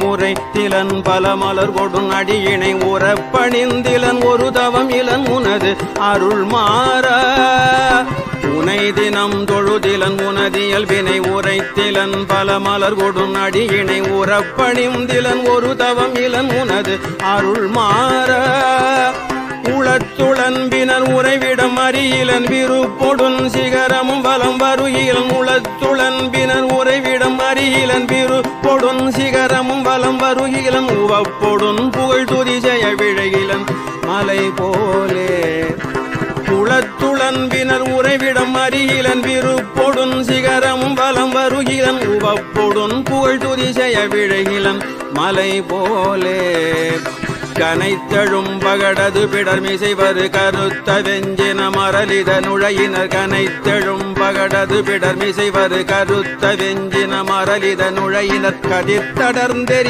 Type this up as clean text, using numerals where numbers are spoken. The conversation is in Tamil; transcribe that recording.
உரைத்திலன் பல மலர் கொடும் அடியினை உறப்பணிந்திலன் ஒரு தவம் இலன் உனது அருள் மாற உனை தினம் தொழுதிலன் உனதியல் வினை உரைத்திலன் பல மலர் கொடும் அடியினை உறப்பணிந்திலன் ஒரு தவம் இலன் உனது அருள் மாற உளத்துளன்பினர் உறைவிடம் அறியிலன் விருப்பொடுன் சிகரமும் வலம் வருகிலன் உளத்துளன்பினர் உறைவிடம் அறியிலன் விருப்பொடுன் சிகரமும் வலம் வருகிலன் உவப்பொடுன் புகழ் துதி செய்ய விழகிலன் மலை போலே உளத்துளன்பினர் உறைவிடம் அறியிலன் விருப்பொடுன் சிகரமும் வலம் வருகிலன் உவப்பொடுன் புகழ் துதி செய்ய விழகிலன் மலை போலே கனைத்தழும் பகடது பிடர்மிசைவரு கருத்த வெஞ்சின மரலித நுழையினர் கனைத்தழும் பகடது பிடர்மிசைவரு கருத்த வெஞ்சின மரலித நுழையினர் கதிர்த்தடர்ந்தெறி